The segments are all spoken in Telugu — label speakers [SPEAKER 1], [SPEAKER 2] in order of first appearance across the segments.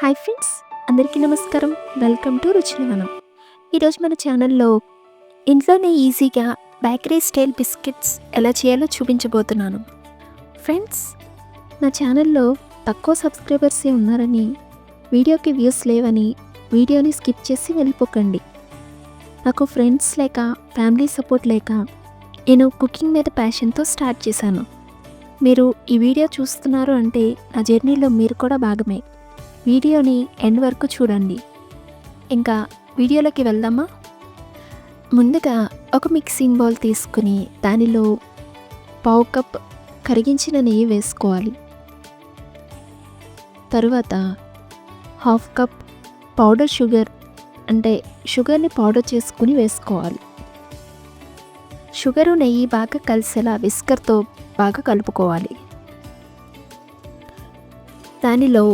[SPEAKER 1] హాయ్ ఫ్రెండ్స్, అందరికీ నమస్కారం. వెల్కమ్ టు రుచుల వనం. ఈరోజు మన ఛానల్లో ఇంట్లోనే ఈజీగా బేకరీ స్టైల్ బిస్కెట్స్ ఎలా చేయాలో చూపించబోతున్నాను. ఫ్రెండ్స్, నా ఛానల్లో తక్కువ సబ్స్క్రైబర్సే ఉన్నారని, వీడియోకి వ్యూస్ లేవని వీడియోని స్కిప్ చేసి వెళ్ళిపోకండి. నాకు ఫ్రెండ్స్ లేక ఫ్యామిలీ సపోర్ట్ లేక నేను కుకింగ్ మీద ప్యాషన్తో స్టార్ట్ చేశాను. మీరు ఈ వీడియో చూస్తున్నారు అంటే నా జర్నీలో మీరు కూడా భాగమే. వీడియోని ఎండ్ వరకు చూడండి. ఇంకా వీడియోలోకి వెళ్దామా? ముందుగా ఒక మిక్సింగ్ బౌల్ తీసుకుని దానిలో పావు కప్ కరిగించిన నెయ్యి వేసుకోవాలి. తరువాత హాఫ్ కప్ పౌడర్ షుగర్, అంటే షుగర్ని పౌడర్ చేసుకుని వేసుకోవాలి. షుగరు నెయ్యి బాగా కలిసేలా విస్కర్తో బాగా కలుపుకోవాలి. దానిలో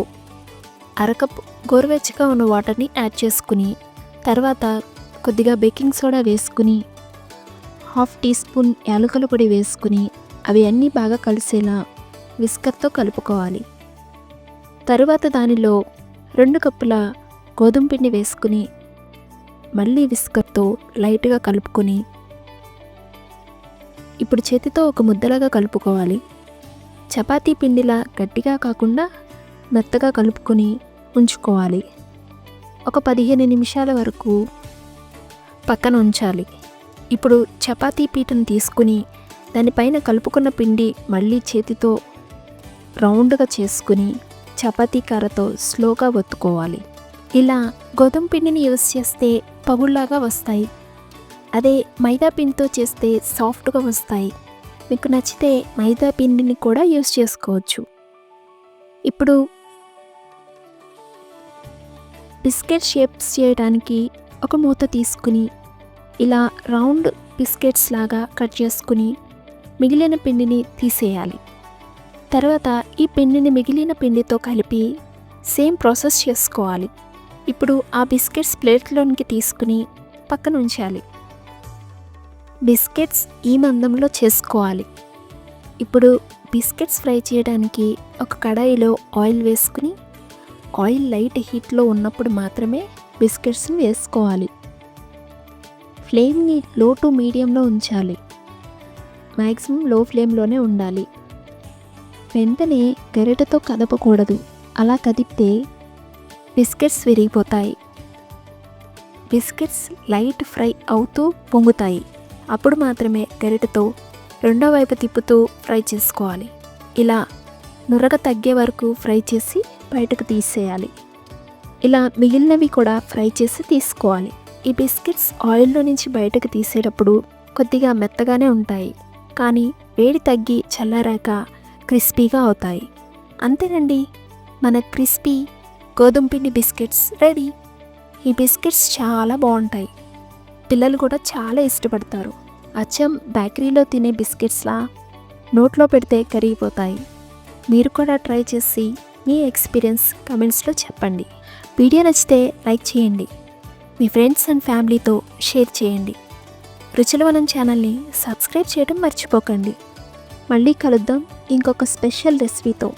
[SPEAKER 1] అరకప్ గోరువెచ్చగా ఉన్న వాటర్ని యాడ్ చేసుకుని, తర్వాత కొద్దిగా బేకింగ్ సోడా వేసుకుని, హాఫ్ టీ స్పూన్ యాలకుల పొడి వేసుకుని అవి అన్నీ బాగా కలిసేలా విస్కర్తో కలుపుకోవాలి. తరువాత దానిలో 2 కప్పుల గోధుమ పిండి వేసుకుని మళ్ళీ విస్కర్తో లైట్గా కలుపుకొని ఇప్పుడు చేతితో ఒక ముద్దలాగా కలుపుకోవాలి. చపాతీ పిండిలా గట్టిగా కాకుండా మెత్తగా కలుపుకొని ఉంచుకోవాలి. ఒక 15 నిమిషాల వరకు పక్కన ఉంచాలి. ఇప్పుడు చపాతీ పీటను తీసుకుని దానిపైన కలుపుకున్న పిండి మళ్ళీ చేతితో రౌండ్గా చేసుకుని చపాతీ కర్రతో స్లోగా ఒత్తుకోవాలి. ఇలా గోధుమ పిండిని యూస్ చేస్తే పగుళ్లాగా వస్తాయి. అదే మైదా పిండితో చేస్తే సాఫ్ట్గా వస్తాయి. మీకు నచ్చితే మైదా పిండిని కూడా యూస్ చేసుకోవచ్చు. ఇప్పుడు బిస్కెట్ షేప్స్ చేయడానికి ఒక మూత తీసుకుని ఇలా రౌండ్ బిస్కెట్స్ లాగా కట్ చేసుకుని మిగిలిన పిండిని తీసేయాలి. తర్వాత ఈ పిండిని మిగిలిన పిండితో కలిపి సేమ్ ప్రాసెస్ చేసుకోవాలి. ఇప్పుడు ఆ బిస్కెట్స్ ప్లేట్లోనికి తీసుకుని పక్కన ఉంచాలి. బిస్కెట్స్ ఈ మందంలో చేసుకోవాలి. ఇప్పుడు బిస్కెట్స్ ఫ్రై చేయడానికి ఒక కడాయిలో ఆయిల్ వేసుకుని ఆయిల్ లైట్ హీట్లో ఉన్నప్పుడు మాత్రమే బిస్కెట్స్ని వేసుకోవాలి. ఫ్లేమ్ని లో టు మీడియంలో ఉంచాలి. మ్యాక్సిమం లో ఫ్లేమ్లోనే ఉండాలి. వెంటనే గరిటెతో కదపకూడదు. అలా కదిపితే బిస్కెట్స్ విరిగిపోతాయి. బిస్కెట్స్ లైట్ ఫ్రై అవుతూ పొంగుతాయి. అప్పుడు మాత్రమే గరిటెతో రెండో వైపు తిప్పుతూ ఫ్రై చేసుకోవాలి. ఇలా నురగ తగ్గే వరకు ఫ్రై చేసి బయటకు తీసేయాలి. ఇలా మిగిలినవి కూడా ఫ్రై చేసి తీసుకోవాలి. ఈ బిస్కెట్స్ ఆయిల్లో నుంచి బయటకు తీసేటప్పుడు కొద్దిగా మెత్తగానే ఉంటాయి, కానీ వేడి తగ్గి చల్లారాక క్రిస్పీగా అవుతాయి. అంతేనండి, మన క్రిస్పీ గోధుమ పిండి బిస్కెట్స్ రెడీ. ఈ బిస్కెట్స్ చాలా బాగుంటాయి. పిల్లలు కూడా చాలా ఇష్టపడతారు. అచ్చం బేకరీలో తినే బిస్కెట్స్లా నోట్లో పెడితే కరిగిపోతాయి. మీరు కూడా ట్రై చేసి మీ ఎక్స్పీరియన్స్ కమెంట్స్లో చెప్పండి. వీడియో నచ్చితే లైక్ చేయండి. మీ ఫ్రెండ్స్ అండ్ ఫ్యామిలీతో షేర్ చేయండి. రుచుల వనం ఛానల్ని సబ్స్క్రైబ్ చేయడం మర్చిపోకండి. మళ్ళీ కలుద్దాం ఇంకొక స్పెషల్ రెసిపీతో.